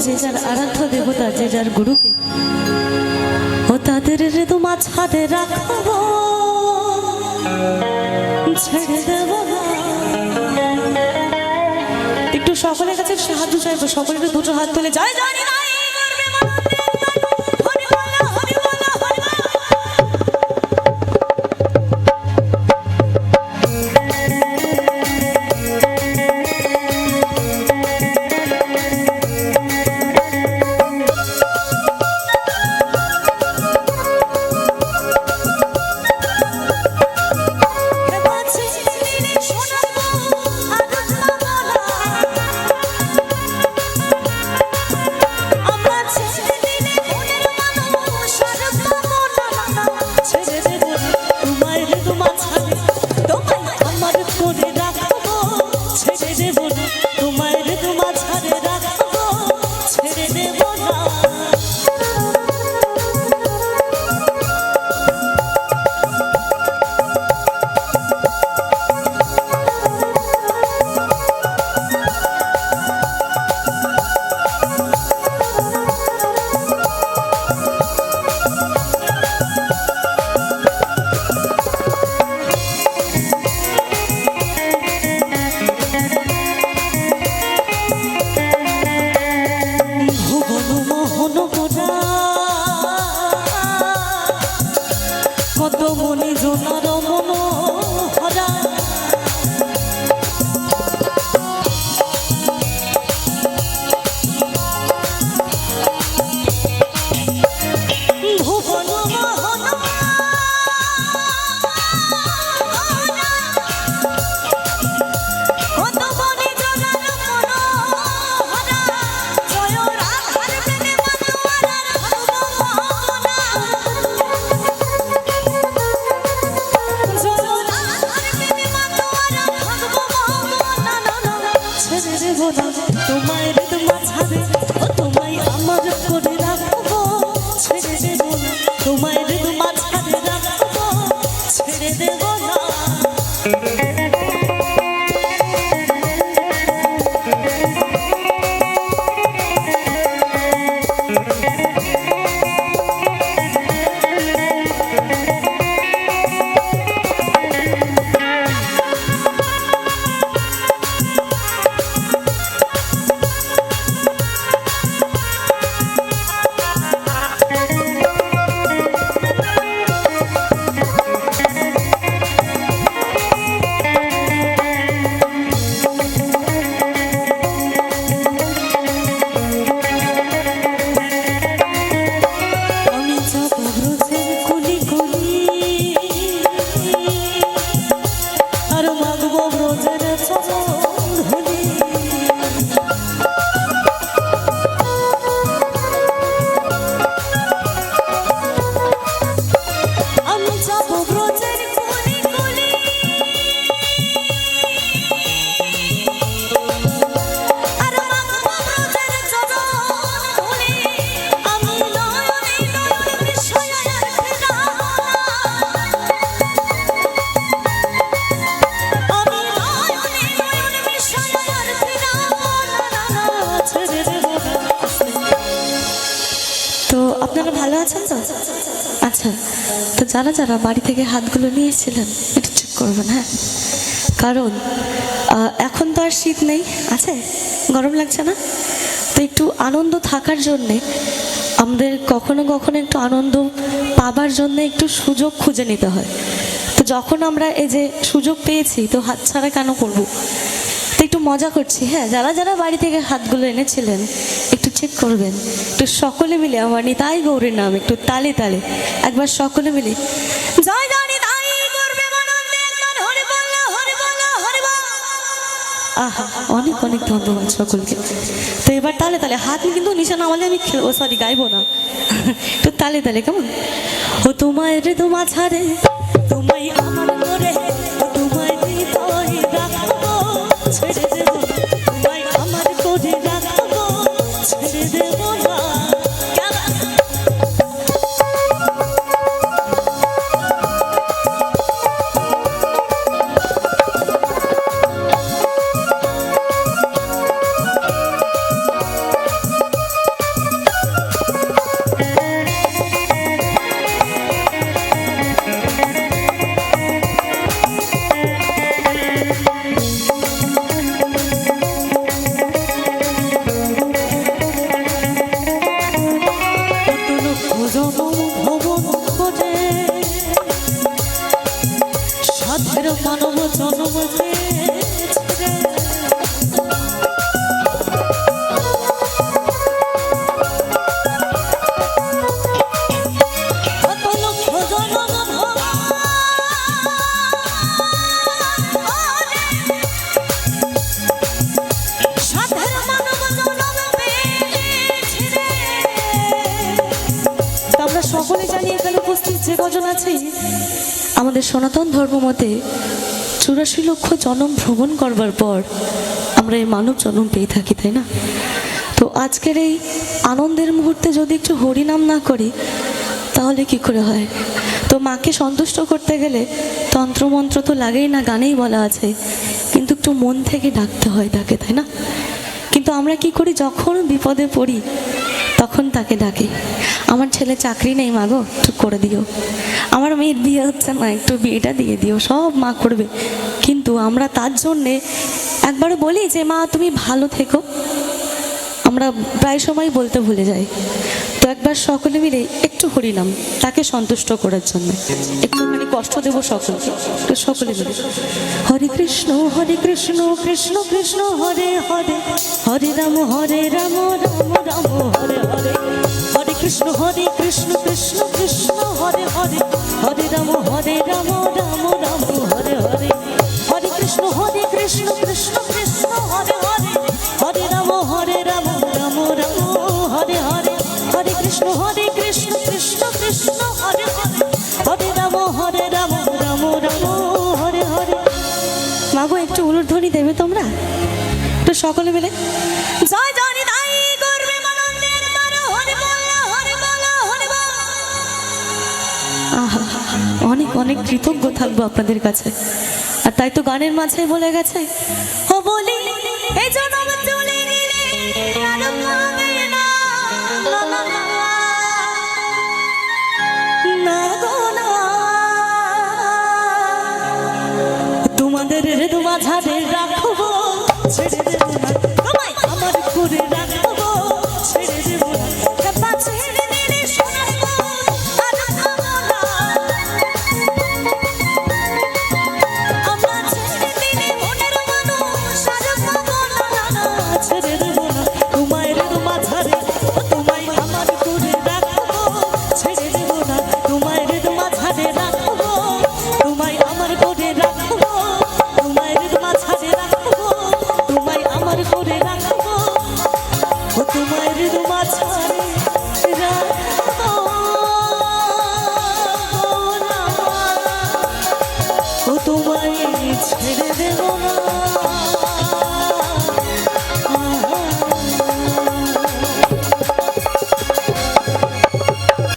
যে যার আরাধ্য দেবতা, যে যার গুরুকে ও তাদের ঋতু মাঝখানে রাখবো, ছেড়ে দেব না। একটু সকলের কাছে সাহায্য চাইবো, সকলে একটু দুটো হাত তুলে যায় জানি না কত মনি জোনার মনোহরা ভুবন মোহন কত মনি জোনার মনোহরা জয় রাধার প্রেমে মাতোয়ারার ভগবানা তোমায় ঋতু মাঝাবে তোমায় আমার করে রাখবো, ছেড়ে দেব না। তোমায় ঋতু মাঝাবে রাখবো, ছেড়ে দেব না। তো আপনারা ভালো আছেন তো? আচ্ছা, তো যারা যারা বাড়ি থেকে হাতগুলো নিয়েছিলেন একটু চেক করবেন, হ্যাঁ, কারণ এখন তো আর শীত নেই, আছে, গরম লাগছে না, তো একটু আনন্দ থাকার জন্যে আমাদের কখনো কখনো একটু আনন্দ পাবার জন্য একটু সুযোগ খুঁজে নিতে হয়। তো যখন আমরা এই যে সুযোগ পেয়েছি তো হাতছাড়া কেন করব? তো একটু মজা করছি, হ্যাঁ, যারা যারা বাড়ি থেকে হাতগুলো এনেছিলেন একটু চেক করবেন, একটু সকলে মিলে আমার নিতাই গৌরীর নাম একটু তালে তালে একবার সকলে মিলে জয় জয় নিতাই গৌর প্রেমানন্দে একবার হরি বল হরি বল হরি বল। আহা, অনেক অনেক ধন্যবাদ সকলকে। তো এবার তালে তালে হাত কিন্তু নিচে নামালে আমি সরি গাইবো না, একটু তালে তালে কেমন? ও তোমায় রে তোমা ছাড়ে তোমায় আমার করে তোমায় হৃদয় রাখবো, ছেড়ে দেব তোমায় আমার করে রাখবো, ছেড়ে দেব না। জনম পেয়েছে কত লক্ষ জনম সাধের মানব জনম পেয়েছে রে। তা আমরা সকলে জানি এখানে উপস্থিত যে কজন আছে আমাদের সনাতন ধর্ম মতে 84 লক্ষ জন্ম ভ্রমণ করবার পর আমরা এই মানব জন্ম পেয়ে থাকি, তাই না? তো আজকের এই আনন্দের মুহূর্তে যদি একটু হরিনাম না করি তাহলে কি করে হয়? তো মাকে সন্তুষ্ট করতে গেলে তন্ত্রমন্ত্র তো লাগেই না, গানেই বলা আছে, কিন্তু একটু মন থেকে ডাকতে হয় তাকে, তাই না? কিন্তু আমরা কি করি, যখন বিপদে পড়ি তখন তাকে ডাকি, আমার ছেলে চাকরি নেই মা গো একটু করে দিও, আমার মেয়ের বিয়ে হচ্ছে মা একটু বিয়েটা দিয়ে দিও, সব মা করবে। কিন্তু আমরা তার জন্যে একবার বলি যে মা তুমি ভালো থেকো, আমরা প্রায় সময় বলতে ভুলে যাই। তো একবার সকলে মিলে একটু হরিনাম তাকে সন্তুষ্ট করার জন্য একটুখানি কষ্ট দেবো সকলকে, তো সকলে মিলে হরে কৃষ্ণ কৃষ্ণ কৃষ্ণ হরে হরে, হরে রাম রাম রাম হরে হরে, হরে কৃষ্ণ কৃষ্ণ কৃষ্ণ হরে হরে, হরে রাম রাম রাম হরে হরে, হরে কৃষ্ণ কৃষ্ণ কৃষ্ণ হরে হরে, হরে রাম রাম রাম হরে হরে, হরে কৃষ্ণ কৃষ্ণ কৃষ্ণ হরে হরে, হরে রাম রাম রাম হরে হরে। মাগো একটু উলুধ্বনি দেবে তোমরা, তো সকলে মিলে জয় জয় তাই করবে মানন্দের মার হরে বল হরে বল হরে বল। আহা, অনেক অনেক কৃতজ্ঞ থাকবো আপনাদের কাছে। আর তাই তো গানের মাঝে বলে গেছে ও বলি এই জনম চলে গেলে আর পাবে না, না গো না, তোমাদের মাঝারে